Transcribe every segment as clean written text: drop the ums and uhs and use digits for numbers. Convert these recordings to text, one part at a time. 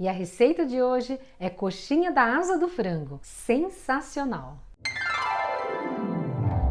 E a receita de hoje é coxinha da asa do frango. Sensacional!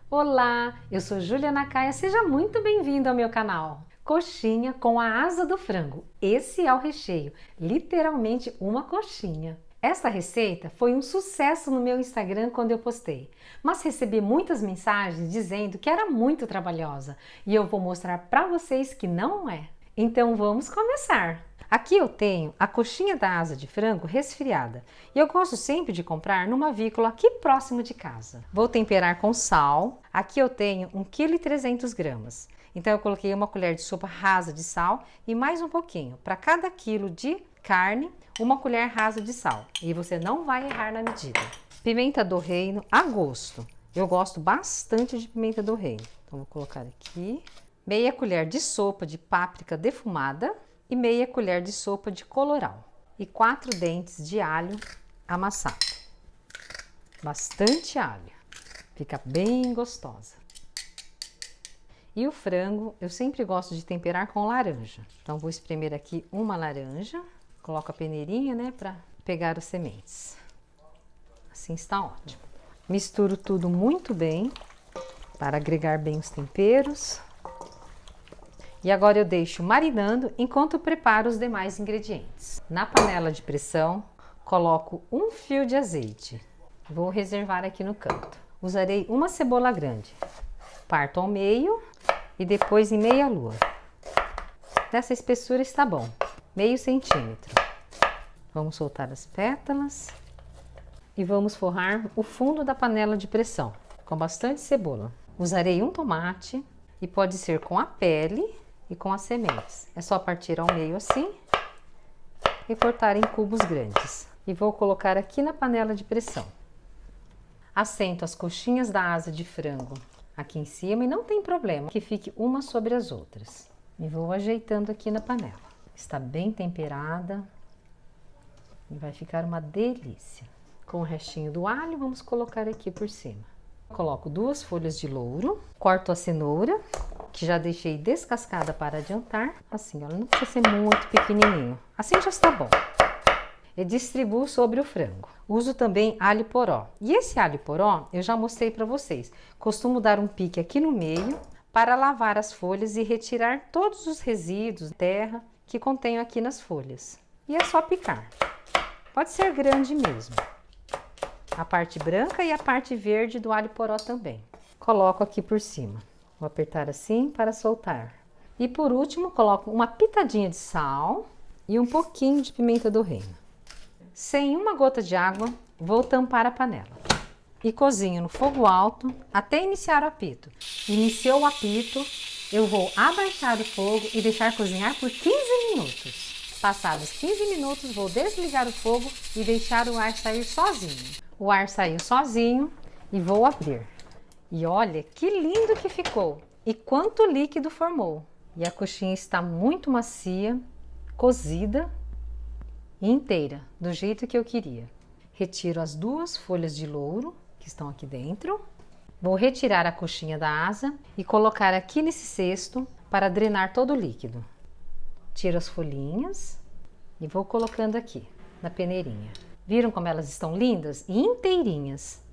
Olá, eu sou Júlia Nakaya, seja muito bem-vindo ao meu canal. Coxinha com a asa do frango. Esse é o recheio, literalmente uma coxinha. Esta receita foi um sucesso no meu Instagram quando eu postei, mas recebi muitas mensagens dizendo que era muito trabalhosa e eu vou mostrar para vocês que não é. Então vamos começar! Aqui eu tenho a coxinha da asa de frango resfriada e eu gosto sempre de comprar numa avícola aqui próximo de casa. Vou temperar com sal. Aqui eu tenho 1,3 kg. Então eu coloquei uma colher de sopa rasa de sal e mais um pouquinho. Para cada quilo de carne, uma colher rasa de sal. E você não vai errar na medida. Pimenta do reino a gosto. Eu gosto bastante de pimenta do reino. Então vou colocar aqui. Meia colher de sopa de páprica defumada e meia colher de sopa de colorau. E 4 dentes de alho amassado. Bastante alho. Fica bem gostosa. E o frango, eu sempre gosto de temperar com laranja. Então vou espremer aqui uma laranja. Coloco a peneirinha, né, para pegar as sementes. Assim está ótimo. Misturo tudo muito bem para agregar bem os temperos. E agora eu deixo marinando enquanto eu preparo os demais ingredientes. Na panela de pressão, coloco um fio de azeite. Vou reservar aqui no canto. Usarei uma cebola grande. Parto ao meio e depois em meia lua. Dessa espessura está bom. Meio centímetro. Vamos soltar as pétalas e vamos forrar o fundo da panela de pressão com bastante cebola. Usarei um tomate e pode ser com a pele e com as sementes. É só partir ao meio assim e cortar em cubos grandes. E vou colocar aqui na panela de pressão. Assento as coxinhas da asa de frango aqui em cima e não tem problema que fique uma sobre as outras. E vou ajeitando aqui na panela. Está bem temperada e vai ficar uma delícia. Com o restinho do alho, vamos colocar aqui por cima. Coloco 2 folhas de louro, corto a cenoura, que já deixei descascada para adiantar. Assim, ela não precisa ser muito pequenininho. Assim já está bom. E distribuo sobre o frango. Uso também alho poró. E esse alho poró, eu já mostrei para vocês. Costumo dar um pique aqui no meio para lavar as folhas e retirar todos os resíduos de terra que contenho aqui nas folhas. E é só picar. Pode ser grande mesmo. A parte branca e a parte verde do alho poró também. Coloco aqui por cima. Vou apertar assim para soltar. E por último, coloco uma pitadinha de sal e um pouquinho de pimenta do reino. Sem uma gota de água, vou tampar a panela. E cozinho no fogo alto até iniciar o apito. Iniciou o apito, eu vou abaixar o fogo e deixar cozinhar por 15 minutos. Passados 15 minutos, vou desligar o fogo e deixar o ar sair sozinho. O ar saiu sozinho e vou abrir. E olha que lindo que ficou! E quanto líquido formou! E a coxinha está muito macia, cozida e inteira, do jeito que eu queria. Retiro as 2 folhas de louro que estão aqui dentro. Vou retirar a coxinha da asa e colocar aqui nesse cesto para drenar todo o líquido. Tiro as folhinhas e vou colocando aqui na peneirinha. Viram como elas estão lindas e inteirinhas?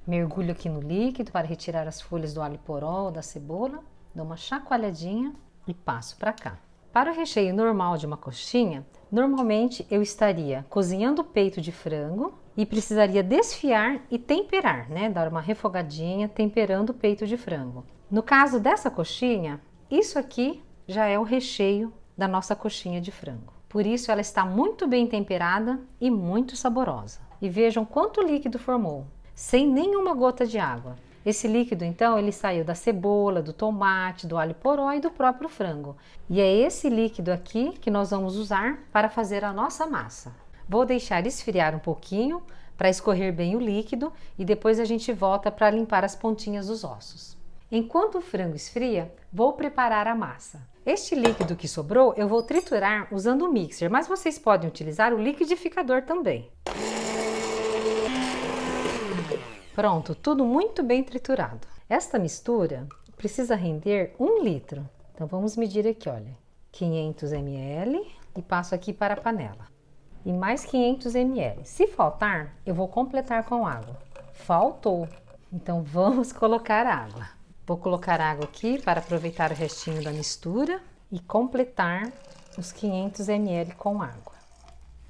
Mergulho aqui no líquido para retirar as folhas do alho poró, da cebola. Dou uma chacoalhadinha e passo para cá. Para o recheio normal de uma coxinha, normalmente eu estaria cozinhando o peito de frango e precisaria desfiar e temperar, né? Dar uma refogadinha temperando o peito de frango. No caso dessa coxinha, isso aqui já é o recheio da nossa coxinha de frango. Por isso ela está muito bem temperada e muito saborosa. E vejam quanto líquido formou, sem nenhuma gota de água. Esse líquido então ele saiu da cebola, do tomate, do alho poró e do próprio frango. E é esse líquido aqui que nós vamos usar para fazer a nossa massa. Vou deixar esfriar um pouquinho para escorrer bem o líquido e depois a gente volta para limpar as pontinhas dos ossos. Enquanto o frango esfria, vou preparar a massa. Este líquido que sobrou eu vou triturar usando o mixer, mas vocês podem utilizar o liquidificador também. Pronto, tudo muito bem triturado. Esta mistura precisa render 1 litro. Então vamos medir aqui, olha, 500 ml e passo aqui para a panela. e mais 500 ml. Se faltar, eu vou completar com água. Faltou, então vamos colocar água. Vou colocar água aqui para aproveitar o restinho da mistura e completar os 500 ml com água.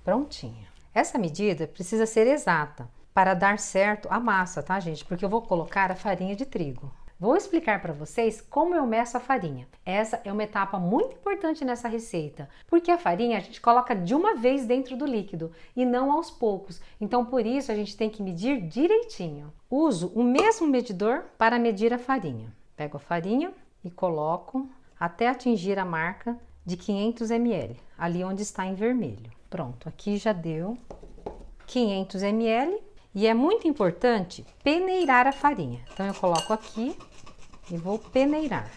Prontinho. Essa medida precisa ser exata para dar certo a massa, tá, gente? Porque eu vou colocar a farinha de trigo. Vou explicar para vocês como eu meço a farinha. Essa é uma etapa muito importante nessa receita, porque a farinha a gente coloca de uma vez dentro do líquido e não aos poucos. Então, por isso, a gente tem que medir direitinho. Uso o mesmo medidor para medir a farinha. Pego a farinha e coloco até atingir a marca de 500 ml, ali onde está em vermelho. Pronto, aqui já deu 500 ml e é muito importante peneirar a farinha. Então, eu coloco aqui e vou peneirar.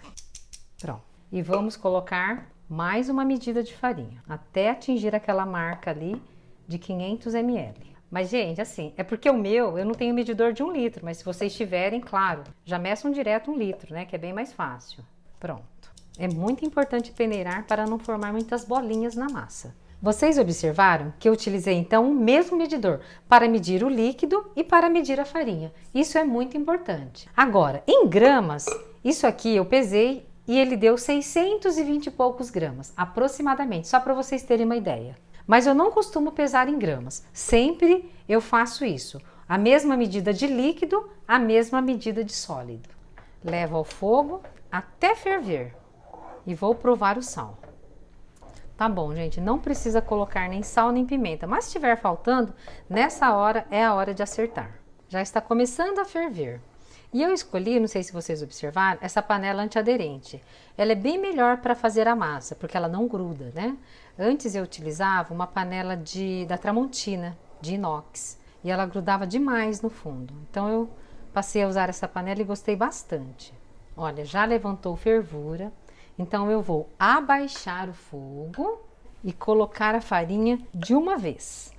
Pronto. E vamos colocar mais uma medida de farinha, até atingir aquela marca ali de 500 ml. Mas, gente, assim, é porque eu não tenho medidor de 1 litro, mas se vocês tiverem, claro, já meçam direto 1 litro, né, que é bem mais fácil. Pronto. É muito importante peneirar para não formar muitas bolinhas na massa. Vocês observaram que eu utilizei então o mesmo medidor para medir o líquido e para medir a farinha. Isso é muito importante. Agora, em gramas, isso aqui eu pesei e ele deu 620 e poucos gramas, aproximadamente, só para vocês terem uma ideia. Mas eu não costumo pesar em gramas, sempre eu faço isso. A mesma medida de líquido, a mesma medida de sólido. Levo ao fogo até ferver e vou provar o sal. Tá bom, gente, não precisa colocar nem sal nem pimenta, mas se estiver faltando, nessa hora é a hora de acertar. Já está começando a ferver. E eu escolhi, não sei se vocês observaram, essa panela antiaderente. Ela é bem melhor para fazer a massa, porque ela não gruda, né? Antes eu utilizava uma panela da Tramontina, de inox, e ela grudava demais no fundo. Então eu passei a usar essa panela e gostei bastante. Olha, já levantou fervura. Então, eu vou abaixar o fogo e colocar a farinha de uma vez.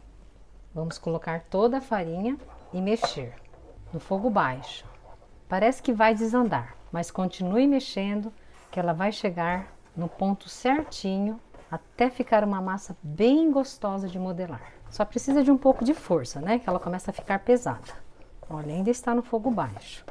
Vamos colocar toda a farinha e mexer no fogo baixo. Parece que vai desandar, mas continue mexendo que ela vai chegar no ponto certinho até ficar uma massa bem gostosa de modelar. Só precisa de um pouco de força, né? Que ela começa a ficar pesada. Olha, ainda está no fogo baixo.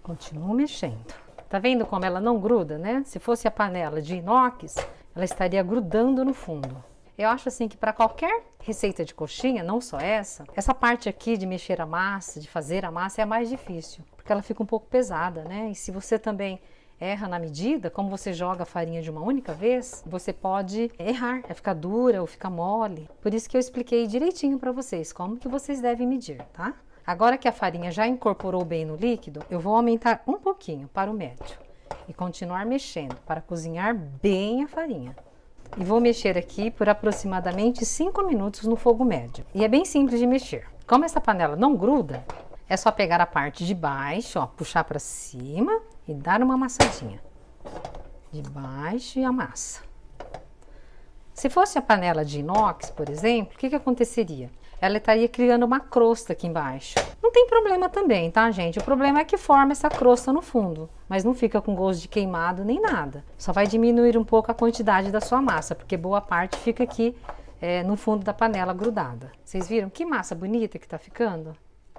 Continuo mexendo. Tá vendo como ela não gruda, né? Se fosse a panela de inox, ela estaria grudando no fundo. Eu acho assim que para qualquer receita de coxinha, não só essa parte aqui de mexer a massa, de fazer a massa é a mais difícil, porque ela fica um pouco pesada, né? E se você também erra na medida, como você joga a farinha de uma única vez, você pode errar, vai ficar dura ou ficar mole. Por isso que eu expliquei direitinho para vocês como que vocês devem medir, tá? Agora que a farinha já incorporou bem no líquido, eu vou aumentar um pouquinho para o médio e continuar mexendo para cozinhar bem a farinha. E vou mexer aqui por aproximadamente 5 minutos no fogo médio. E é bem simples de mexer. Como essa panela não gruda, é só pegar a parte de baixo, ó, puxar para cima e dar uma amassadinha. De baixo e amassa. Se fosse a panela de inox, por exemplo, o que aconteceria? Ela estaria criando uma crosta aqui embaixo. Não tem problema também, tá, gente? O problema é que forma essa crosta no fundo, mas não fica com gosto de queimado nem nada. Só vai diminuir um pouco a quantidade da sua massa, porque boa parte fica aqui no fundo da panela grudada. Vocês viram que massa bonita que tá ficando?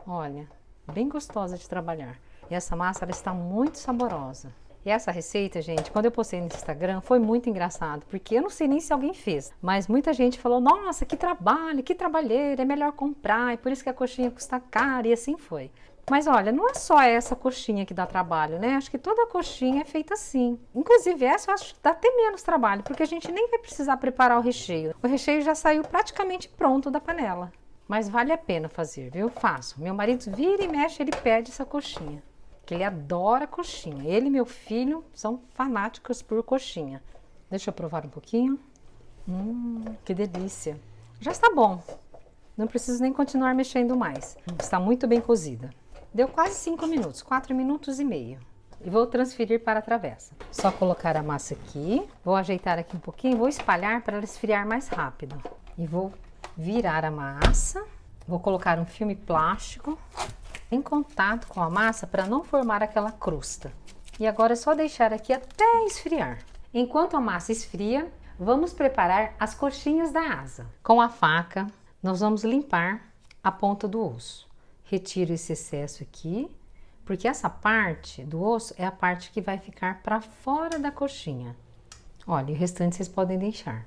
Olha, bem gostosa de trabalhar. E essa massa, ela está muito saborosa. E essa receita, gente, quando eu postei no Instagram, foi muito engraçado, porque eu não sei nem se alguém fez, mas muita gente falou, nossa, que trabalho, que trabalheira, é melhor comprar, e por isso que a coxinha custa caro, e assim foi. Mas olha, não é só essa coxinha que dá trabalho, né? Acho que toda coxinha é feita assim. Inclusive essa eu acho que dá até menos trabalho, porque a gente nem vai precisar preparar o recheio. O recheio já saiu praticamente pronto da panela. Mas vale a pena fazer, viu? Eu faço. Meu marido vira e mexe, ele pede essa coxinha. Que ele adora coxinha. Ele e meu filho são fanáticos por coxinha. Deixa eu provar um pouquinho. Que delícia. Já está bom. Não preciso nem continuar mexendo mais. Está muito bem cozida. Deu quase 5 minutos, 4 minutos e meio. E vou transferir para a travessa. Só colocar a massa aqui. Vou ajeitar aqui um pouquinho. Vou espalhar para ela esfriar mais rápido. E vou virar a massa. Vou colocar um filme plástico em contato com a massa para não formar aquela crosta. E agora é só deixar aqui até esfriar. Enquanto a massa esfria, vamos preparar as coxinhas da asa. Com a faca, nós vamos limpar a ponta do osso. Retiro esse excesso aqui, porque essa parte do osso é a parte que vai ficar para fora da coxinha. Olha, o restante vocês podem deixar.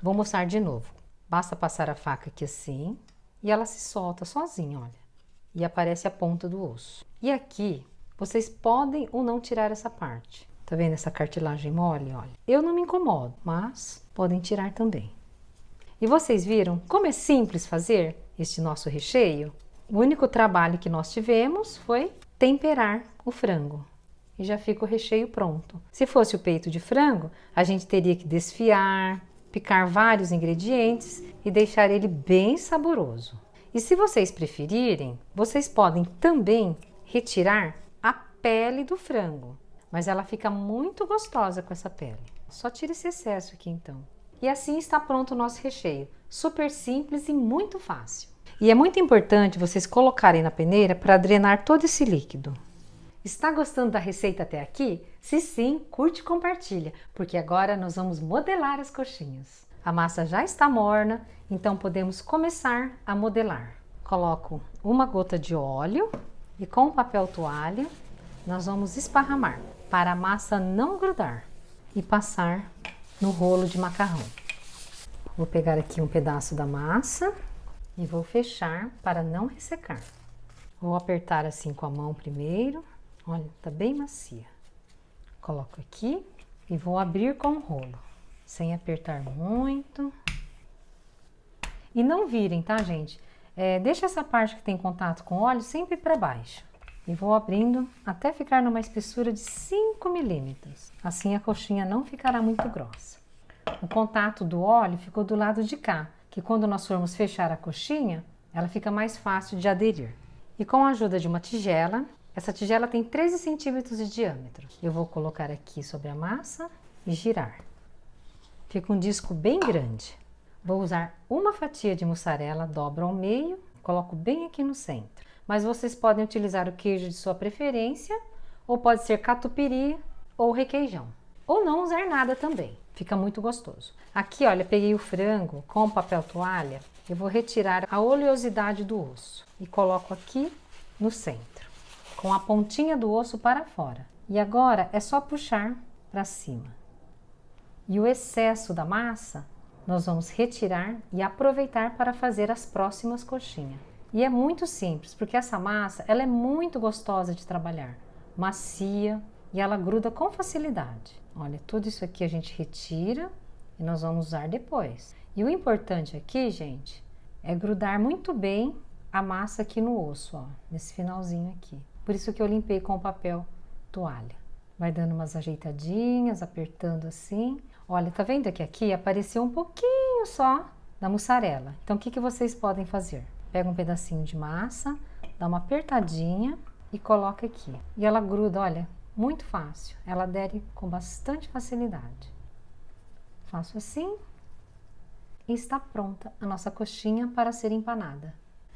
Vou mostrar de novo. Basta passar a faca aqui assim e ela se solta sozinha, olha. E aparece a ponta do osso. E aqui, vocês podem ou não tirar essa parte. Tá vendo essa cartilagem mole, olha? Eu não me incomodo, mas podem tirar também. E vocês viram como é simples fazer este nosso recheio? O único trabalho que nós tivemos foi temperar o frango. E já fica o recheio pronto. Se fosse o peito de frango, a gente teria que desfiar, picar vários ingredientes e deixar ele bem saboroso. E se vocês preferirem, vocês podem também retirar a pele do frango. Mas ela fica muito gostosa com essa pele. Só tira esse excesso aqui então. E assim está pronto o nosso recheio. Super simples e muito fácil. E é muito importante vocês colocarem na peneira para drenar todo esse líquido. Está gostando da receita até aqui? Se sim, curte e compartilha, porque agora nós vamos modelar as coxinhas. A massa já está morna, então podemos começar a modelar. Coloco uma gota de óleo e com o papel toalha nós vamos esparramar para a massa não grudar e passar no rolo de macarrão. Vou pegar aqui um pedaço da massa e vou fechar para não ressecar. Vou apertar assim com a mão primeiro. Olha, tá bem macia. Coloco aqui e vou abrir com o rolo, sem apertar muito. E não virem, tá, gente? Deixa essa parte que tem contato com o óleo sempre para baixo. E vou abrindo até ficar numa espessura de 5 milímetros. Assim a coxinha não ficará muito grossa. O contato do óleo ficou do lado de cá, que quando nós formos fechar a coxinha, ela fica mais fácil de aderir. E com a ajuda de uma tigela, essa tigela tem 13 centímetros de diâmetro. Eu vou colocar aqui sobre a massa e girar. Fica um disco bem grande. Vou usar uma fatia de mussarela, dobro ao meio, coloco bem aqui no centro. Mas vocês podem utilizar o queijo de sua preferência, ou pode ser catupiry ou requeijão. Ou não usar nada também, fica muito gostoso. Aqui, olha, peguei o frango com papel toalha, eu vou retirar a oleosidade do osso e coloco aqui no centro, com a pontinha do osso para fora. E agora é só puxar para cima. E o excesso da massa nós vamos retirar e aproveitar para fazer as próximas coxinhas. E é muito simples, porque essa massa ela é muito gostosa de trabalhar, macia e ela gruda com facilidade. Olha, tudo isso aqui a gente retira e nós vamos usar depois. E o importante aqui, gente, é grudar muito bem a massa aqui no osso, ó, nesse finalzinho aqui. Por isso que eu limpei com o papel toalha. Vai dando umas ajeitadinhas, apertando assim. Olha, tá vendo que aqui apareceu um pouquinho só da mussarela. Então, o que vocês podem fazer? Pega um pedacinho de massa, dá uma apertadinha e coloca aqui. E ela gruda, olha, muito fácil. Ela adere com bastante facilidade. Faço assim e está pronta a nossa coxinha para ser empanada.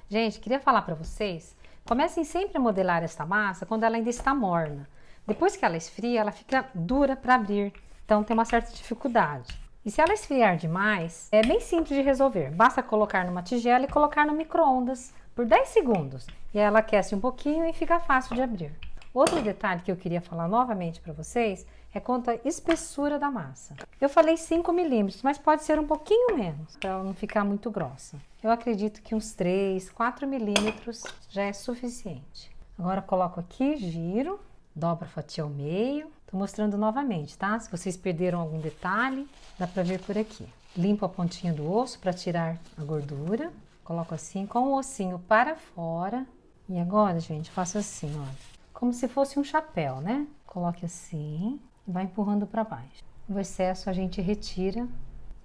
Gente, queria falar para vocês, comecem sempre a modelar esta massa quando ela ainda está morna. Depois que ela esfria, ela fica dura para abrir, então tem uma certa dificuldade. E se ela esfriar demais, é bem simples de resolver. Basta colocar numa tigela e colocar no micro-ondas por 10 segundos. E ela aquece um pouquinho e fica fácil de abrir. Outro detalhe que eu queria falar novamente para vocês é quanto à espessura da massa. Eu falei 5 milímetros, mas pode ser um pouquinho menos, para ela não ficar muito grossa. Eu acredito que uns 3, 4 milímetros já é suficiente. Agora coloco aqui, giro, dobro a fatia ao meio. Tô mostrando novamente, tá? Se vocês perderam algum detalhe, dá para ver por aqui. Limpo a pontinha do osso para tirar a gordura. Coloco assim com o ossinho para fora. E agora, gente, faço assim, olha. Como se fosse um chapéu, né? Coloque assim e vai empurrando para baixo. O excesso a gente retira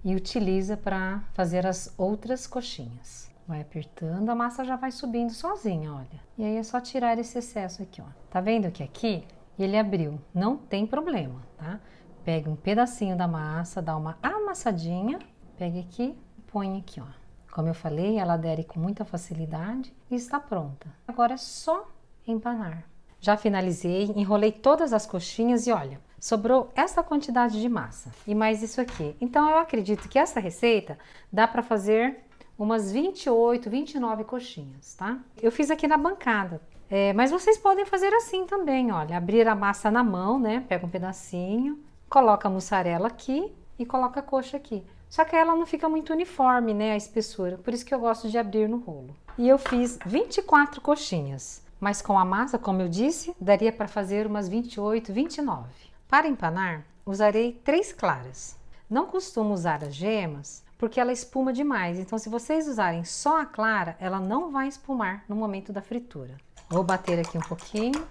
e utiliza para fazer as outras coxinhas. Vai apertando, a massa já vai subindo sozinha, olha. E aí é só tirar esse excesso aqui, ó. Tá vendo que aqui ele abriu? Não tem problema, tá? Pega um pedacinho da massa, dá uma amassadinha, pega aqui e põe aqui, ó. Como eu falei, ela adere com muita facilidade e está pronta. Agora é só empanar. Já finalizei, enrolei todas as coxinhas e olha, sobrou essa quantidade de massa e mais isso aqui. Então eu acredito que essa receita dá para fazer umas 28, 29 coxinhas, tá? Eu fiz aqui na bancada, mas vocês podem fazer assim também, olha, abrir a massa na mão, né? Pega um pedacinho, coloca a mussarela aqui e coloca a coxa aqui. Só que ela não fica muito uniforme, né, a espessura, por isso que eu gosto de abrir no rolo. E eu fiz 24 coxinhas, mas com a massa, como eu disse, daria para fazer umas 28, 29. Para empanar, usarei 3 claras. Não costumo usar as gemas, porque ela espuma demais, então se vocês usarem só a clara, ela não vai espumar no momento da fritura. Vou bater aqui um pouquinho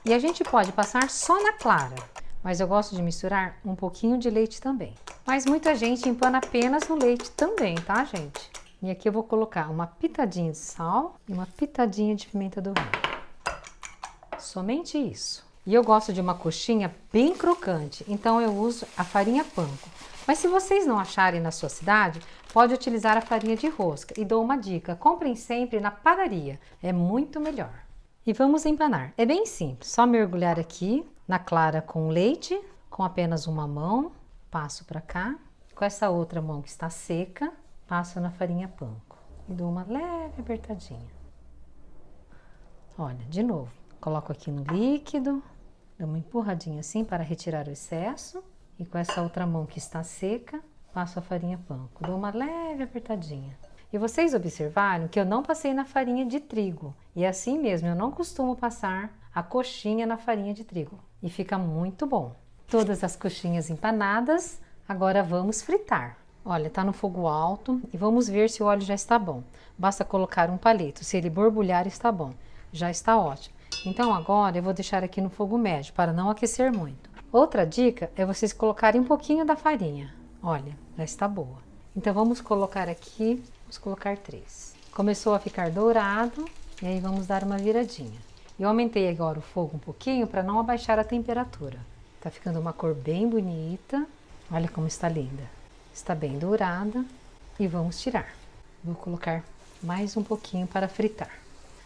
e a gente pode passar só na clara, mas eu gosto de misturar um pouquinho de leite também. Mas muita gente empana apenas no leite também, tá, gente? E aqui eu vou colocar uma pitadinha de sal e uma pitadinha de pimenta do reino. Somente isso. E eu gosto de uma coxinha bem crocante, então eu uso a farinha panko. Mas se vocês não acharem na sua cidade, pode utilizar a farinha de rosca. E dou uma dica, comprem sempre na padaria, é muito melhor. E vamos empanar. É bem simples, só mergulhar aqui na clara com leite, com apenas uma mão, passo para cá. Com essa outra mão que está seca, passo na farinha panko e dou uma leve apertadinha. Olha, de novo, coloco aqui no líquido, dou uma empurradinha assim para retirar o excesso. E com essa outra mão que está seca, passo a farinha panko, dou uma leve apertadinha. E vocês observaram que eu não passei na farinha de trigo. E assim mesmo, eu não costumo passar a coxinha na farinha de trigo. E fica muito bom. Todas as coxinhas empanadas, agora vamos fritar. Olha, tá no fogo alto e vamos ver se o óleo já está bom. Basta colocar um palito, se ele borbulhar está bom. Já está ótimo. Então agora eu vou deixar aqui no fogo médio para não aquecer muito. Outra dica é vocês colocarem um pouquinho da farinha. Olha, já está boa. Então vamos colocar aqui, vamos colocar 3. Começou a ficar dourado e aí vamos dar uma viradinha. Eu aumentei agora o fogo um pouquinho para não abaixar a temperatura. Tá ficando uma cor bem bonita. Olha como está linda. Está bem dourada e vamos tirar. Vou colocar mais um pouquinho para fritar.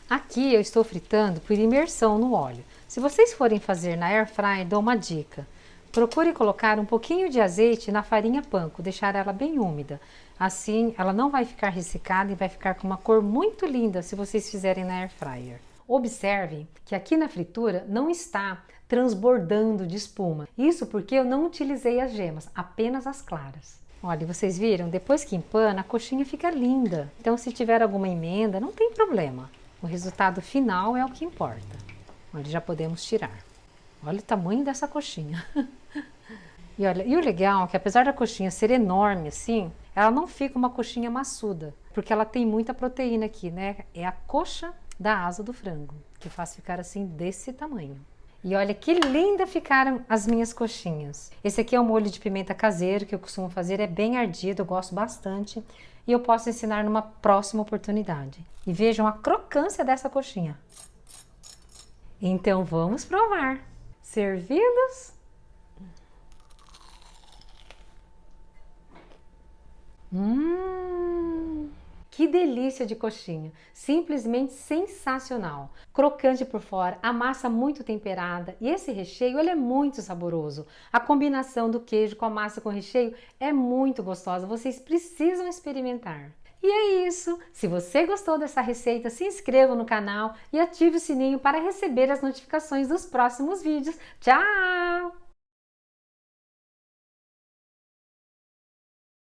Aqui eu estou fritando por imersão no óleo. Se vocês forem fazer na air fryer, dou uma dica. Procure colocar um pouquinho de azeite na farinha panko, deixar ela bem úmida. Assim, ela não vai ficar ressecada e vai ficar com uma cor muito linda se vocês fizerem na air fryer. Observem que aqui na fritura não está transbordando de espuma. Isso porque eu não utilizei as gemas, apenas as claras. Olha, vocês viram? Depois que empana, a coxinha fica linda. Então, se tiver alguma emenda, não tem problema. O resultado final é o que importa. Olha, já podemos tirar. Olha o tamanho dessa coxinha. E olha, e o legal é que apesar da coxinha ser enorme assim, ela não fica uma coxinha maçuda, porque ela tem muita proteína aqui, né? É a coxa da asa do frango, que faz ficar assim desse tamanho. E olha que linda ficaram as minhas coxinhas. Esse aqui é um molho de pimenta caseiro que eu costumo fazer, é bem ardido, eu gosto bastante. E eu posso ensinar numa próxima oportunidade. E vejam a crocância dessa coxinha. Então vamos provar. Servidos? Que delícia de coxinha, simplesmente sensacional. Crocante por fora, a massa muito temperada e esse recheio ele é muito saboroso. A combinação do queijo com a massa com recheio é muito gostosa, vocês precisam experimentar. E é isso, se você gostou dessa receita, se inscreva no canal e ative o sininho para receber as notificações dos próximos vídeos. Tchau!